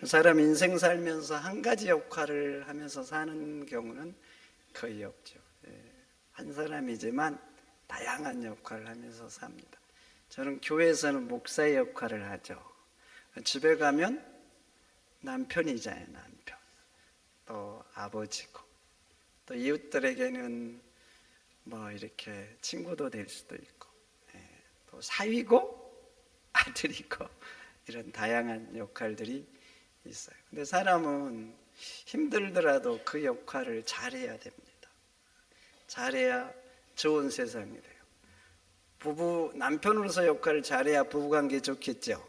사람 인생 살면서 한 가지 역할을 하면서 사는 경우는 거의 없죠. 한 사람이지만 다양한 역할을 하면서 삽니다. 저는 교회에서는 목사의 역할을 하죠. 집에 가면 남편이잖아요. 남편, 또 아버지고, 또 이웃들에게는 뭐 이렇게 친구도 될 수도 있고, 또 사위고 아들이고, 이런 다양한 역할들이 있어요. 근데 사람은 힘들더라도 그 역할을 잘해야 됩니다. 잘해야 좋은 세상이 돼요. 부부, 남편으로서 역할을 잘해야 부부관계 좋겠죠.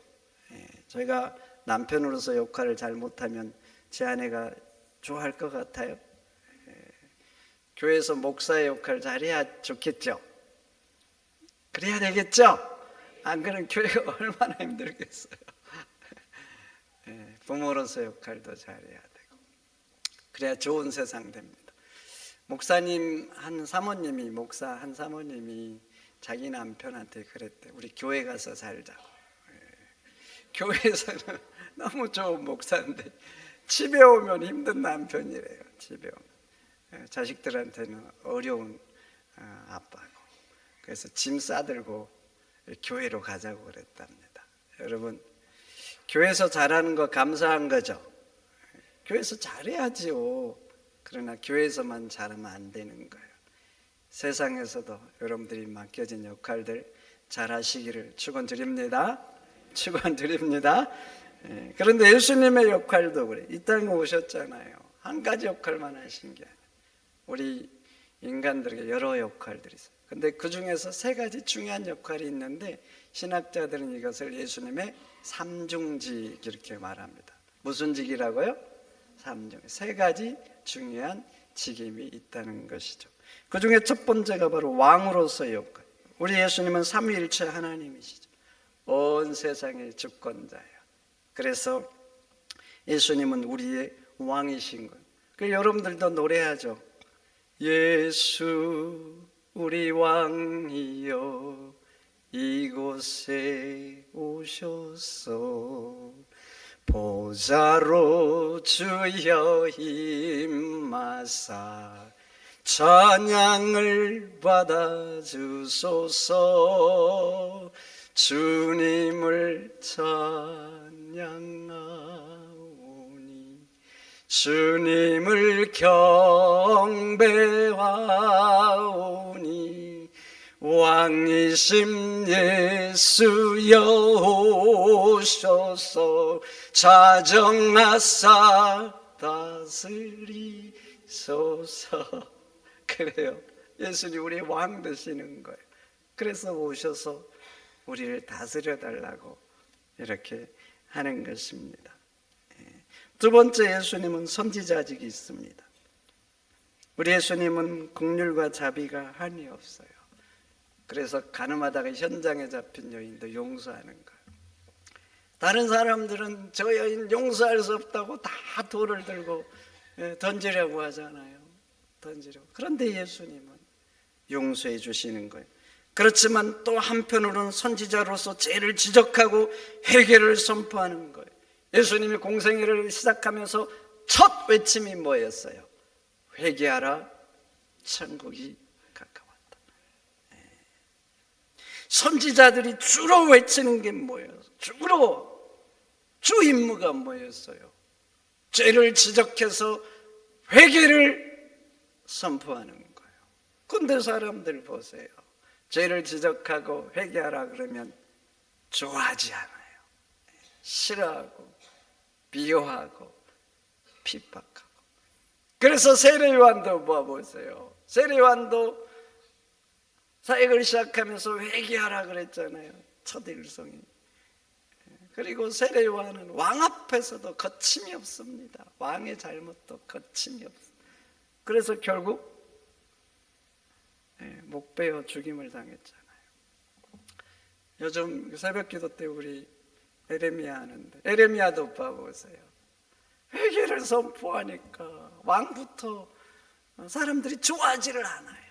저희가 남편으로서 역할을 잘 못하면 제 아내가 좋아할 것 같아요. 교회에서 목사의 역할을 잘해야 좋겠죠. 그래야 되겠죠. 안 그러면 교회가 얼마나 힘들겠어요. 부모로서 역할도 잘해야 되고, 그래야 좋은 세상 됩니다. 목사님 한 사모님이, 목사 한 사모님이 자기 남편한테 그랬대. 우리 교회 가서 살자고. 교회에서는 너무 좋은 목사인데 집에 오면 힘든 남편이래요. 집에 오면 자식들한테는 어려운 아빠고, 그래서 짐 싸들고 교회로 가자고 그랬답니다. 여러분, 교회에서 잘하는 거 감사한 거죠. 교회에서 잘해야지요. 그러나 교회에서만 잘하면 안 되는 거예요. 세상에서도 여러분들이 맡겨진 역할들 잘하시기를 축원드립니다. 축원드립니다. 그런데 예수님의 역할도 그래. 이 땅에 오셨잖아요. 한 가지 역할만 하신 게 아니에요. 우리 인간들에게 여러 역할들이 있어요. 근데 그 중에서 세 가지 중요한 역할이 있는데 신학자들은 이것을 예수님의 삼중직 이렇게 말합니다. 무슨 직이라고요? 삼중. 세 가지 중요한 직임이 있다는 것이죠. 그 중에 첫 번째가 바로 왕으로서의 역할. 우리 예수님은 삼위일체 하나님이시죠. 온 세상의 주권자예요. 그래서 예수님은 우리의 왕이신 거예요. 그래서 여러분들도 노래하죠. 예수 우리 왕이여 이곳에 오셔서 보좌로 주여 임마사 찬양을 받아주소서. 주님을 찬양하오니 주님을 경배하오니 왕이신 예수여 오셔서 자정하사 다스리소서. 그래요. 예수님 우리 왕 되시는 거예요. 그래서 오셔서 우리를 다스려 달라고 이렇게 하는 것입니다. 두 번째, 예수님은 선지자직이 있습니다. 우리 예수님은 긍휼과 자비가 한이 없어요. 그래서 가늠하다가 현장에 잡힌 여인도 용서하는 거예요. 다른 사람들은 저 여인 용서할 수 없다고 다 돌을 들고 던지려고 하잖아요. 던지려고. 그런데 예수님은 용서해 주시는 거예요. 그렇지만 또 한편으로는 선지자로서 죄를 지적하고 회개를 선포하는 거예요. 예수님이 공생애를 시작하면서 첫 외침이 뭐였어요? 회개하라, 천국이 가까웠다. 선지자들이 주로 외치는 게 뭐예요? 주 임무가 뭐였어요? 죄를 지적해서 회개를 선포하는 거예요. 근데 사람들 보세요. 죄를 지적하고 회개하라 그러면 좋아하지 않아요. 싫어하고 비호하고 핍박하고. 그래서 세례요한도 봐보세요. 세례요한도 사역을 시작하면서 회개하라 그랬잖아요. 첫 일성이. 그리고 세례요한은 왕 앞에서도 거침이 없습니다. 왕의 잘못도 거침이 없습니다. 그래서 결국 목 베어 죽임을 당했잖아요. 요즘 새벽기도 때 우리 에레미야 하는데 에레미야도 봐보세요. 회개를 선포하니까 왕부터 사람들이 좋아하지를 않아요.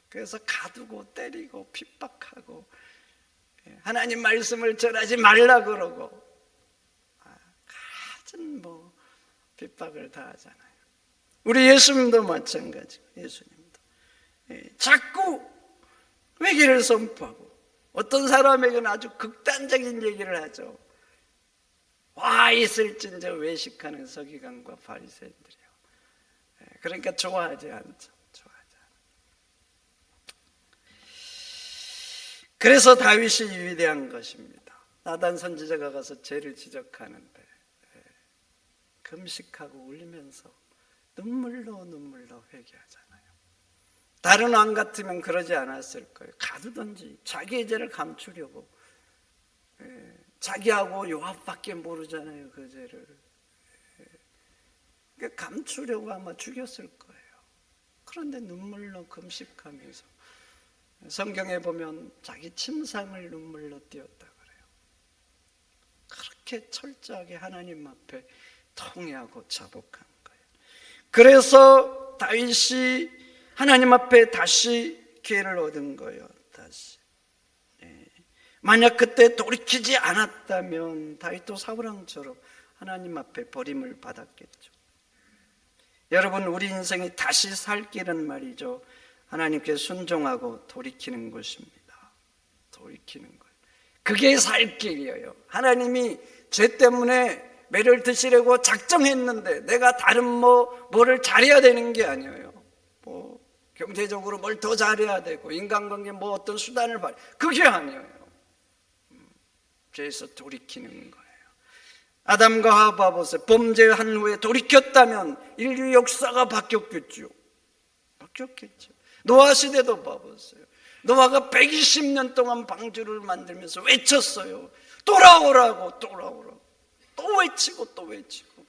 그래서 가두고 때리고 핍박하고 하나님 말씀을 전하지 말라 그러고 핍박을 다 하잖아요. 우리 예수님도 마찬가지고, 예수님도 자꾸 회개를 선포하고, 어떤 사람에게는 아주 극단적인 얘기를 하죠. 와 있을진저 외식하는 서기관과 바리새인들이요. 그러니까 좋아하지 않죠. 좋아하지 않아. 그래서 다윗이 위대한 것입니다. 나단 선지자가 가서 죄를 지적하는데 금식하고 울면서 눈물로 회개하잖아요. 다른 왕 같으면 그러지 않았을 거예요. 가두든지 자기의 죄를 감추려고. 자기하고 요압밖에 모르잖아요, 그 죄를. 감추려고 아마 죽였을 거예요. 그런데 눈물로 금식하면서, 성경에 보면 자기 침상을 눈물로 띄었다 그래요. 그렇게 철저하게 하나님 앞에 통회하고 자복한 거예요. 그래서 다윗이 하나님 앞에 다시 기회를 얻은 거예요. 다시. 만약 그때 돌이키지 않았다면 다윗도 사울왕처럼 하나님 앞에 버림을 받았겠죠. 여러분, 우리 인생이 다시 살 길은 말이죠, 하나님께 순종하고 돌이키는 것입니다. 돌이키는 거예요. 그게 살 길이에요. 하나님이 죄 때문에 매를 드시려고 작정했는데 내가 다른 뭐를 잘해야 되는 게 아니에요. 경제적으로 뭘 더 잘해야 되고, 인간관계 어떤 수단을 그게 아니에요. 죄에서 돌이키는 거예요. 아담과 하와 보세요. 범죄한 후에 돌이켰다면 인류 역사가 바뀌었겠죠. 노아 시대도 봐보세요. 노아가 120년 동안 방주를 만들면서 외쳤어요. 돌아오라고. 또 외치고.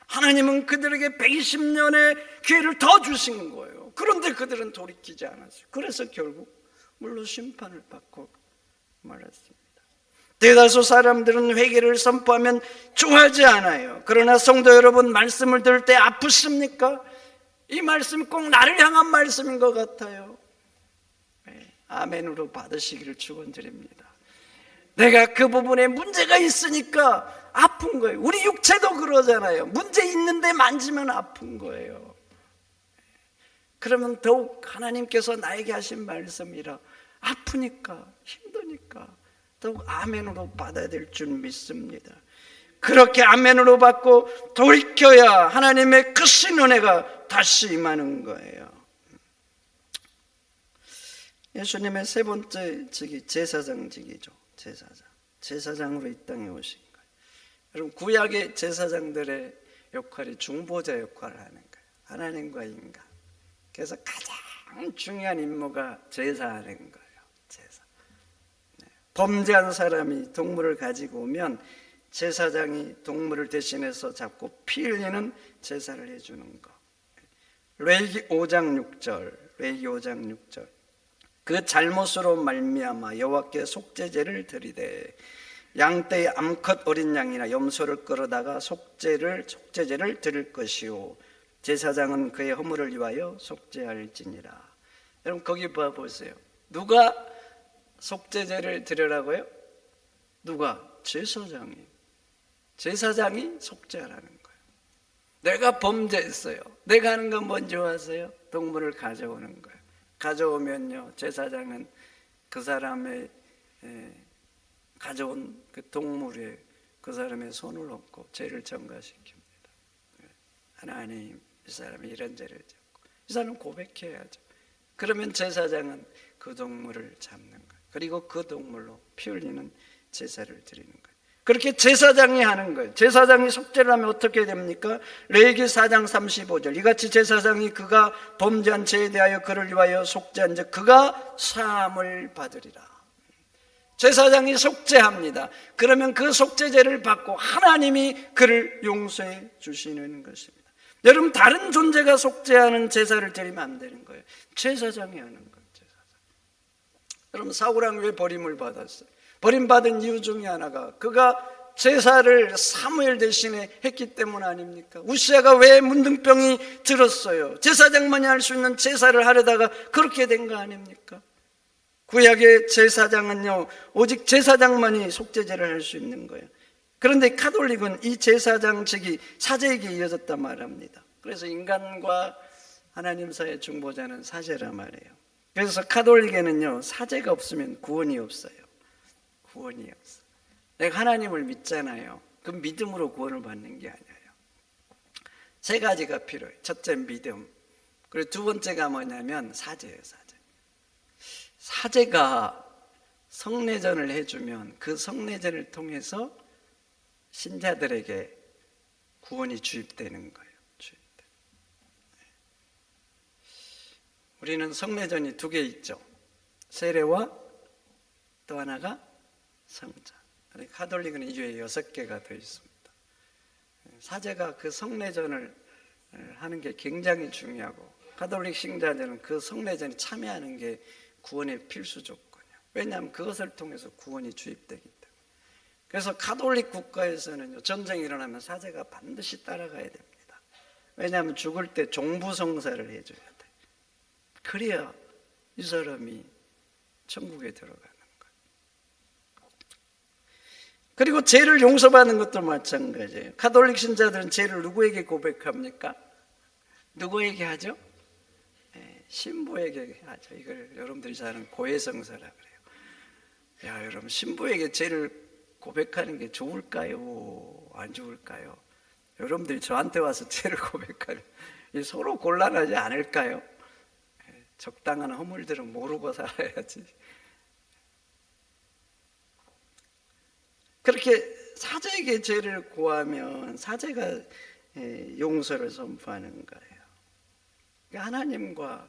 하나님은 그들에게 120년의 기회를 더 주신 거예요. 그런데 그들은 돌이키지 않았어요. 그래서 결국 물로 심판을 받고 말았습니다. 대다수 사람들은 회개를 선포하면 좋아하지 않아요. 그러나 성도 여러분, 말씀을 들을 때 아프십니까? 이 말씀이 꼭 나를 향한 말씀인 것 같아요. 아멘으로 받으시기를 축원드립니다. 내가 그 부분에 문제가 있으니까 아픈 거예요. 우리 육체도 그러잖아요. 문제 있는데 만지면 아픈 거예요. 그러면 더욱 하나님께서 나에게 하신 말씀이라 아프니까, 힘드니까 더욱 아멘으로 받아야 될 줄 믿습니다. 그렇게 아멘으로 받고 돌이켜야 하나님의 크신 은혜가 다시 임하는 거예요. 예수님의 세 번째 직이 제사장직이죠. 제사장으로 이 땅에 오신 거예요. 여러분, 구약의 제사장들의 역할이 중보자 역할을 하는 거예요. 하나님과 인간. 그래서 가장 중요한 임무가 제사하는 거예요. 제사. 범죄한 사람이 동물을 가지고 오면 제사장이 동물을 대신해서 잡고 피 흘리는 제사를 해주는 거. 레위기 5장 6절. 그 잘못으로 말미암아 여호와께 속죄제를 드리되 양떼의 암컷 어린 양이나 염소를 끌어다가 속죄제를 드릴 것이요 제사장은 그의 허물을 위하여 속죄할지니라. 여러분, 거기 봐보세요. 누가 속죄제를 드리라고요? 누가? 제사장이 속죄하라는 거예요. 내가 범죄했어요. 내가 하는 건 뭔지 아세요? 동물을 가져오는 거예요. 가져오면요, 제사장은 그 사람의 가져온 그 동물에 그 사람의 손을 얹고 죄를 전가시킵니다. 하나님, 이 사람이 이런 죄를 졌고, 이 사람은 고백해야죠. 그러면 제사장은 그 동물을 잡는 거예요. 그리고 그 동물로 피 흘리는 제사를 드리는 거예요. 그렇게 제사장이 하는 거예요. 제사장이 속죄를 하면 어떻게 됩니까? 레위기 4장 35절. 이같이 제사장이 그가 범죄한 죄에 대하여 그를 위하여 속죄한 즉 그가 사함을 받으리라. 제사장이 속죄합니다. 그러면 그 속죄제를 받고 하나님이 그를 용서해 주시는 것입니다. 여러분, 다른 존재가 속죄하는 제사를 드리면 안 되는 거예요. 제사장이 하는 거예요. 여러분, 사울왕 왜 버림을 받았어요? 버림받은 이유 중에 하나가 그가 제사를 사무엘 대신에 했기 때문 아닙니까? 우시아가 왜 문둥병이 들었어요? 제사장만이 할 수 있는 제사를 하려다가 그렇게 된 거 아닙니까? 구약의 제사장은요, 오직 제사장만이 속죄제를 할 수 있는 거예요. 그런데 가톨릭은 이 제사장직이 사제에게 이어졌단 말합니다. 그래서 인간과 하나님 사이의 중보자는 사제란 말이에요. 그래서 가톨릭에는요, 사제가 없으면 구원이 없어요. 구원이 없어요. 내가 하나님을 믿잖아요. 그 믿음으로 구원을 받는 게 아니에요. 세 가지가 필요해요. 첫째 믿음, 그리고 두 번째가 뭐냐면 사제예요. 사제. 사제가 성례전을 해주면 그 성례전을 통해서 신자들에게 구원이 주입되는 거예요. 우리는 성례전이 두 개 있죠. 세례와 또 하나가 성자. 가톨릭은 이외에 6개가 더 있습니다. 사제가 그 성례전을 하는 게 굉장히 중요하고, 가톨릭 신자들은 그 성례전에 참여하는 게 구원의 필수 조건이에요. 왜냐하면 그것을 통해서 구원이 주입되기 때문에. 그래서 가톨릭 국가에서는 전쟁이 일어나면 사제가 반드시 따라가야 됩니다. 왜냐하면 죽을 때 종부성사를 해줘야 돼요. 그래야 이 사람이 천국에 들어가는 거예요. 그리고 죄를 용서받는 것도 마찬가지예요. 가톨릭 신자들은 죄를 누구에게 고백합니까? 누구에게 하죠? 네, 신부에게 하죠. 이걸 여러분들이 잘 아는 고해성사라 그래요. 야, 여러분, 신부에게 죄를 고백하는 게 좋을까요? 안 좋을까요? 여러분들이 저한테 와서 죄를 고백하면 서로 곤란하지 않을까요? 적당한 허물들은 모르고 살아야지. 그렇게 사제에게 죄를 고하면 사제가 용서를 선포하는 거예요. 하나님과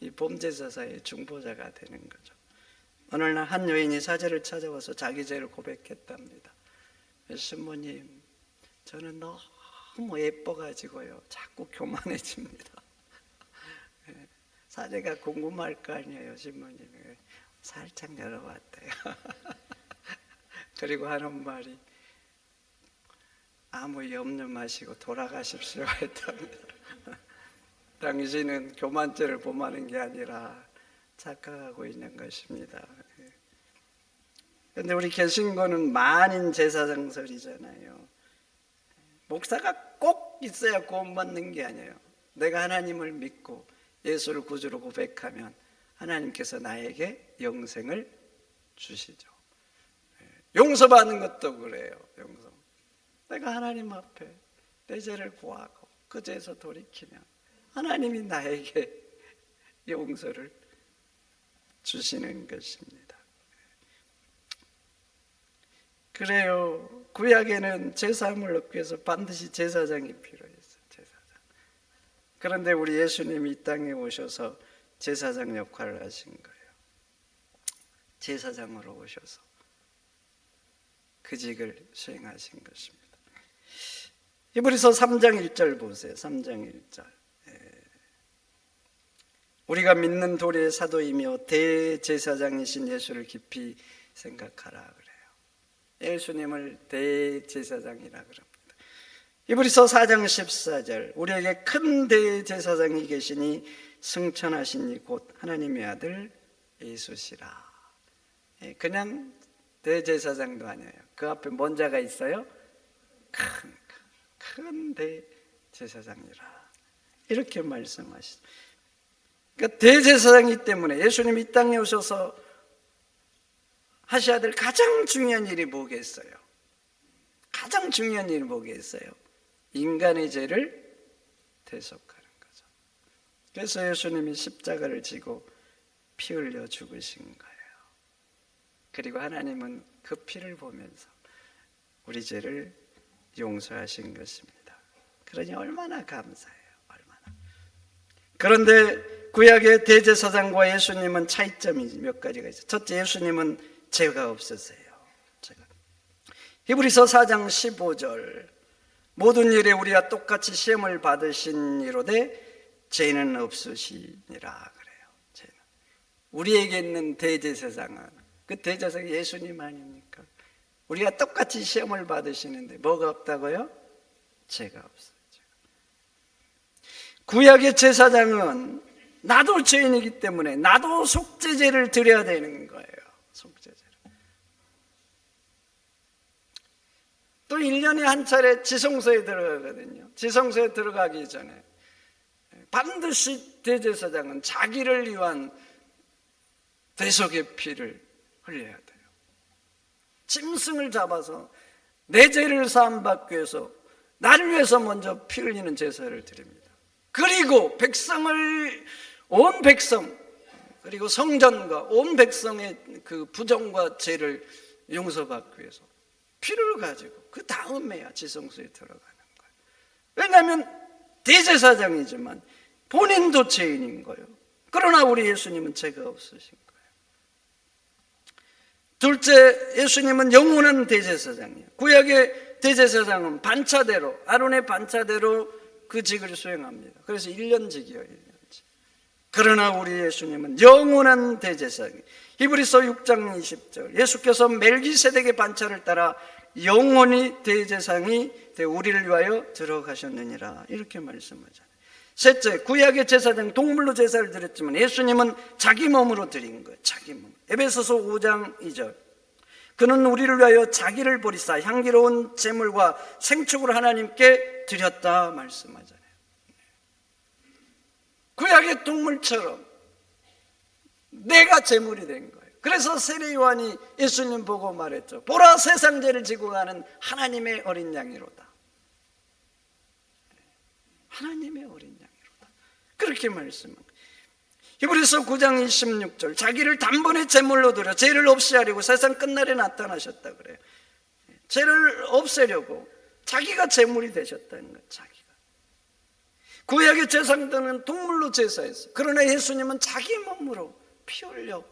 이 범죄자 사이의 중보자가 되는 거죠. 어느 날 한 여인이 사제를 찾아와서 자기 죄를 고백했답니다. 신부님, 저는 너무 예뻐가지고요, 자꾸 교만해집니다. 사제가 궁금할 거 아니에요. 신부님이 살짝 열어봤대요. 그리고 하는 말이 아무 염려 마시고 돌아가십시오 했답니다. 당신은 교만죄를 범하는 게 아니라 착각하고 있는 것입니다. 그런데 우리 개신교는 만인 제사장설이잖아요. 목사가 꼭 있어야 구원받는 게 아니에요. 내가 하나님을 믿고 예수를 구주로 고백하면 하나님께서 나에게 영생을 주시죠. 용서받는 것도 그래요. 용서. 내가 하나님 앞에 내 죄를 구하고 그 죄에서 돌이키면 하나님이 나에게 용서를 주시는 것입니다. 그래요. 구약에는 제사함을 얻기 위해서 반드시 제사장이 필요했어요. 제사장. 그런데 우리 예수님이 이 땅에 오셔서 제사장 역할을 하신 거예요. 제사장으로 오셔서 그 직을 수행하신 것입니다. 히브리서 3장 1절 보세요. 3장 1절. 우리가 믿는 도리의 사도이며 대제사장이신 예수를 깊이 생각하라 그래요. 예수님을 대제사장이라 그럽니다. 히브리서 4장 14절. 우리에게 큰 대제사장이 계시니 승천하신 이 곧 하나님의 아들 예수시라. 그냥 대제사장도 아니에요. 그 앞에 뭔 자가 있어요? 큰 대제사장이라. 이렇게 말씀하시죠. 그러니까 대제사장이기 때문에 예수님이 이 땅에 오셔서 하셔야 될 가장 중요한 일이 뭐겠어요? 가장 중요한 일이 뭐겠어요? 인간의 죄를 대속하는 거죠. 그래서 예수님이 십자가를 지고 피 흘려 죽으신 거예요. 그리고 하나님은 그 피를 보면서 우리 죄를 용서하신 것입니다. 그러니 얼마나 감사해요. 얼마나. 그런데 구약의 대제사장과 예수님은 차이점이 몇 가지가 있어요. 첫째, 예수님은 죄가 없으세요. 히브리서 4장 15절. 모든 일에 우리가 똑같이 시험을 받으신 이로되 죄는 없으시니라 그래요. 죄는. 우리에게 있는 대제사장은 그 대제사장이 예수님 아닙니까? 우리가 똑같이 시험을 받으시는데 뭐가 없다고요? 죄가 없어요. 구약의 제사장은 나도 죄인이기 때문에 나도 속죄제를 드려야 되는 거예요. 속죄제를. 또 1년에 한 차례 지성소에 들어가거든요. 지성소에 들어가기 전에 반드시 대제사장은 자기를 위한 대속의 피를 흘려야 돼요. 짐승을 잡아서 내 죄를 사함받기 위해서, 나를 위해서 먼저 피 흘리는 제사를 드립니다. 그리고 온 백성, 그리고 성전과 온 백성의 그 부정과 죄를 용서받기 위해서 피를 가지고 그 다음에야 지성소에 들어가는 거예요. 왜냐하면 대제사장이지만 본인도 죄인인 거예요. 그러나 우리 예수님은 죄가 없으신 거예요. 둘째, 예수님은 영원한 대제사장이에요. 구약의 대제사장은 반차대로, 아론의 반차대로 그 직을 수행합니다. 그래서 1년직이에요. 1년직. 그러나 우리 예수님은 영원한 대제사장이에요. 히브리서 6장 20절, 예수께서 멜기세덱의 반차를 따라 영원히 대제사장이 우리를 위하여 들어가셨느니라, 이렇게 말씀하잖아요. 셋째, 구약의 제사장 동물로 제사를 드렸지만 예수님은 자기 몸으로 드린 거예요. 자기 몸. 에베소서 5장 2절, 그는 우리를 위하여 자기를 버리사 향기로운 제물과 생축을 하나님께 드렸다 말씀하잖아요. 구약의 동물처럼 내가 제물이 된 거예요. 그래서 세례 요한이 예수님 보고 말했죠. 보라, 세상 죄를 지고 가는 하나님의 어린 양이로다. 하나님의 어린 양이로다. 그렇게 말씀합니다. 히브리서 9장 26절, 자기를 단번에 제물로 드려 죄를 없이 하려고 세상 끝날에 나타나셨다 그래요. 죄를 없애려고 자기가 제물이 되셨다는 거예요. 자기가. 구약의 제사장들은 동물로 제사했어요. 그러나 예수님은 자기 몸으로 피 흘려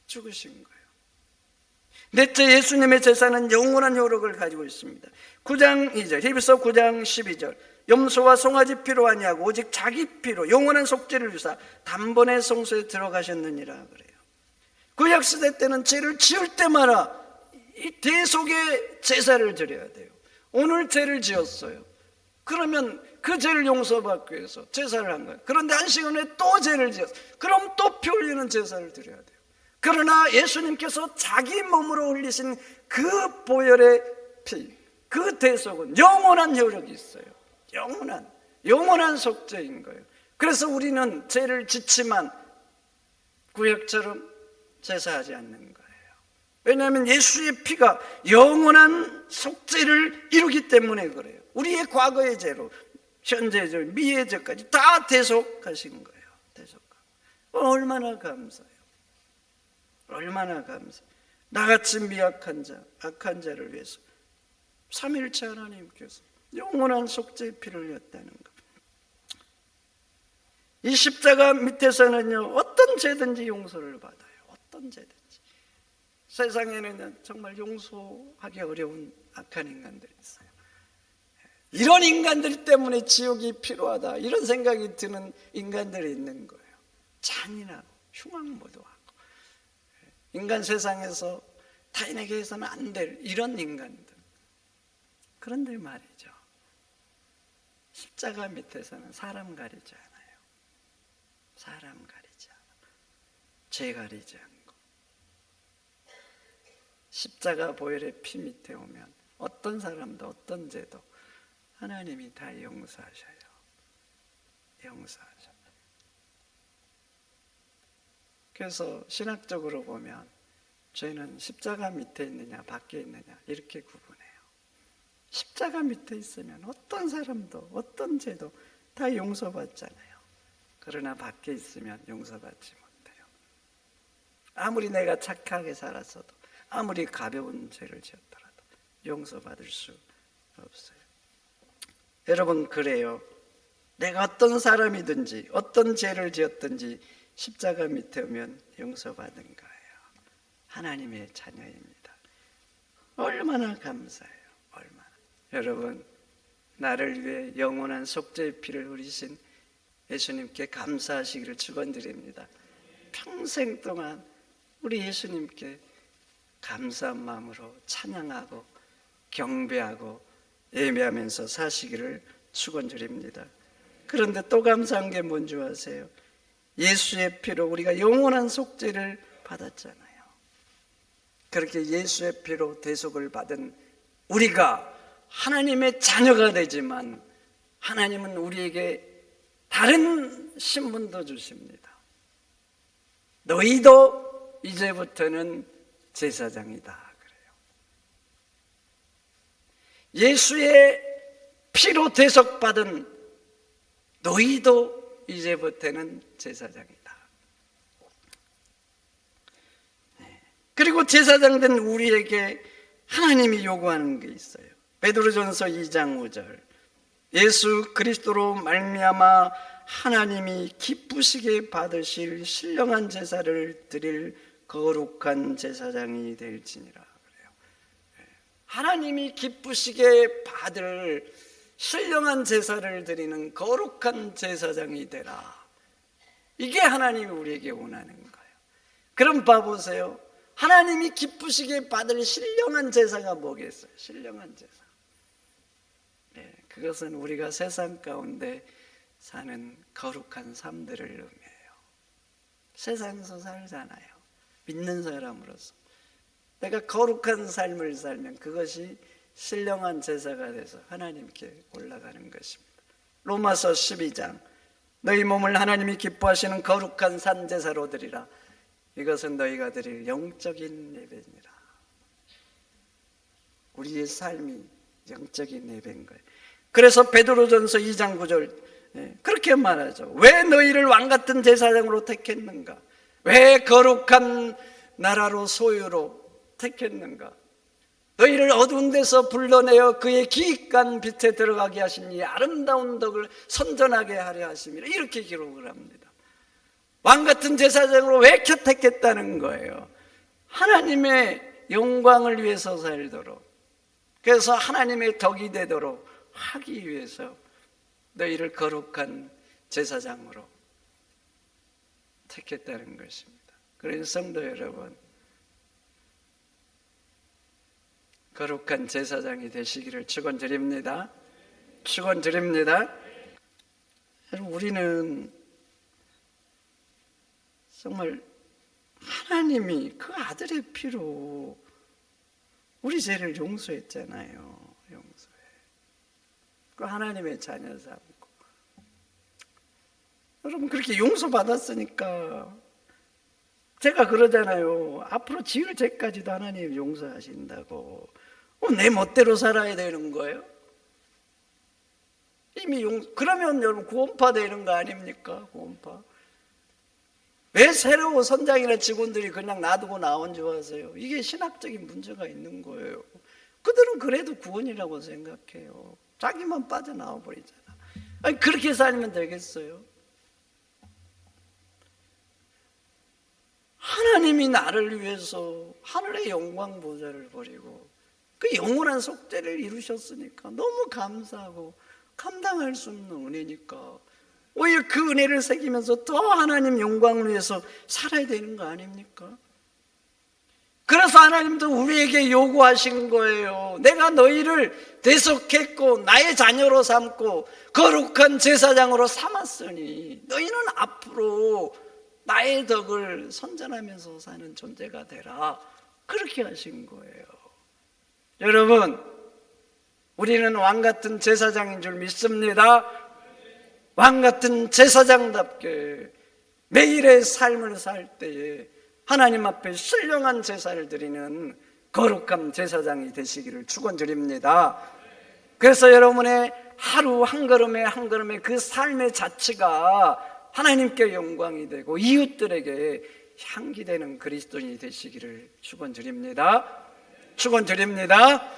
죽으신 거예요. 넷째, 예수님의 제사는 영원한 효력을 가지고 있습니다. 9장 2절, 히브리서 9장 12절, 염소와 송아지 피로 아니하고 오직 자기 피로 영원한 속죄를 주사 단번에 성소에 들어가셨느니라 그래요. 구약시대 때는 죄를 지을 때마다 이 대속의 제사를 드려야 돼요. 오늘 죄를 지었어요. 그러면 그 죄를 용서받기 위해서 제사를 한 거예요. 그런데 한 시간 후에 또 죄를 지었어요. 그럼 또 피 흘리는 제사를 드려야 돼요. 그러나 예수님께서 자기 몸으로 흘리신 그 보혈의 피, 그 대속은 영원한 효력이 있어요. 영원한 속죄인 거예요. 그래서 우리는 죄를 짓지만 구약처럼 제사하지 않는 거예요. 왜냐하면 예수의 피가 영원한 속죄를 이루기 때문에 그래요. 우리의 과거의 죄로 현재의 죄, 미래의 죄까지 다 대속하신 거예요. 얼마나 감사해요. 얼마나 감사해요. 나같이 미약한 자, 악한 자를 위해서 삼위일체 하나님께서 영원한 속죄의 피를 흘렸다는 것. 이 십자가 밑에서는요, 어떤 죄든지 용서를 받아요. 어떤 죄든지. 세상에는 정말 용서하기 어려운 악한 인간들이 있어요. 이런 인간들 때문에 지옥이 필요하다, 이런 생각이 드는 인간들이 있는 거예요. 잔인하고 흉악모도 하고 인간 세상에서 타인에게 해서는 안 될 이런 인간들. 그런데 말이죠, 십자가 밑에서는 사람 가리지 않아요. 사람 가리지 않아. 죄 가리지 않고. 십자가 보혈의 피 밑에 오면 어떤 사람도 어떤 죄도 하나님이 다 용서하셔요. 용서하셔요. 그래서 신학적으로 보면 죄는 십자가 밑에 있느냐 밖에 있느냐 이렇게 구분해요. 십자가 밑에 있으면 어떤 사람도 어떤 죄도 다 용서받잖아요. 그러나 밖에 있으면 용서받지 못해요. 아무리 내가 착하게 살았어도, 아무리 가벼운 죄를 지었더라도 용서받을 수 없어요. 여러분, 그래요. 내가 어떤 사람이든지 어떤 죄를 지었든지 십자가 밑에 오면 용서받은 거예요. 하나님의 자녀입니다. 얼마나 감사해요. 얼마나. 여러분, 나를 위해 영원한 속죄의 피를 흘리신 예수님께 감사하시기를 축원드립니다. 평생 동안 우리 예수님께 감사한 마음으로 찬양하고 경배하고 예배하면서 사시기를 축원드립니다. 그런데 또 감사한 게 뭔지 아세요? 예수의 피로 우리가 영원한 속죄를 받았잖아요. 그렇게 예수의 피로 대속을 받은 우리가 하나님의 자녀가 되지만 하나님은 우리에게 다른 신분도 주십니다. 너희도 이제부터는 제사장이다 그래요. 예수의 피로 대속받은 너희도 이제부터는 제사장이다. 그리고 제사장 된 우리에게 하나님이 요구하는 게 있어요. 베드로전서 2장 5절, 예수 그리스도로 말미암아 하나님이 기쁘시게 받으실 신령한 제사를 드릴 거룩한 제사장이 될지니라 그래요. 하나님이 기쁘시게 받을 신령한 제사를 드리는 거룩한 제사장이 되라. 이게 하나님이 우리에게 원하는 거예요. 그럼 봐보세요. 하나님이 기쁘시게 받을 신령한 제사가 뭐겠어요? 신령한 제사. 네, 그것은 우리가 세상 가운데 사는 거룩한 삶들을 의미해요. 세상에서 살잖아요. 믿는 사람으로서 내가 거룩한 삶을 살면 그것이 신령한 제사가 돼서 하나님께 올라가는 것입니다. 로마서 12장, 너희 몸을 하나님이 기뻐하시는 거룩한 산제사로 드리라. 이것은 너희가 드릴 영적인 예배니라. 우리의 삶이 영적인 예배인 거예요. 그래서 베드로전서 2장 9절 그렇게 말하죠. 왜 너희를 왕같은 제사장으로 택했는가? 왜 거룩한 나라로 소유로 택했는가? 너희를 어두운 데서 불러내어 그의 기이한 빛에 들어가게 하시니 아름다운 덕을 선전하게 하려 하심이라. 이렇게 기록을 합니다. 왕같은 제사장으로 왜 택했다는 거예요? 하나님의 영광을 위해서 살도록, 그래서 하나님의 덕이 되도록 하기 위해서 너희를 거룩한 제사장으로 택했다는 것입니다. 그래서 성도 여러분, 거룩한 제사장이 되시기를 축원드립니다. 축원드립니다. 우리는 정말 하나님이 그 아들의 피로 우리 죄를 용서했잖아요. 용서해. 그 하나님의 자녀 삼고. 여러분 그렇게 용서받았으니까 제가 그러잖아요. 앞으로 지을 죄까지도 하나님 용서하신다고. 내 멋대로 살아야 되는 거예요? 이미 그러면 여러분 구원파 되는 거 아닙니까? 구원파. 왜 새로 선장이나 직원들이 그냥 놔두고 나온 줄 아세요? 이게 신학적인 문제가 있는 거예요. 그들은 그래도 구원이라고 생각해요. 자기만 빠져나와 버리잖아. 아니 그렇게 살면 되겠어요? 하나님이 나를 위해서 하늘의 영광 보좌를 버리고 그 영원한 속죄를 이루셨으니까 너무 감사하고 감당할 수 없는 은혜니까 오히려 그 은혜를 새기면서 더 하나님 영광을 위해서 살아야 되는 거 아닙니까? 그래서 하나님도 우리에게 요구하신 거예요. 내가 너희를 대속했고 나의 자녀로 삼고 거룩한 제사장으로 삼았으니 너희는 앞으로 나의 덕을 선전하면서 사는 존재가 되라. 그렇게 하신 거예요. 여러분, 우리는 왕같은 제사장인 줄 믿습니다. 왕같은 제사장답게 매일의 삶을 살 때에 하나님 앞에 신령한 제사를 드리는 거룩한 제사장이 되시기를 축원드립니다. 그래서 여러분의 하루 한 걸음에 한 걸음에 그 삶의 자체가 하나님께 영광이 되고 이웃들에게 향기되는 그리스도인이 되시기를 축원드립니다. 축원드립니다.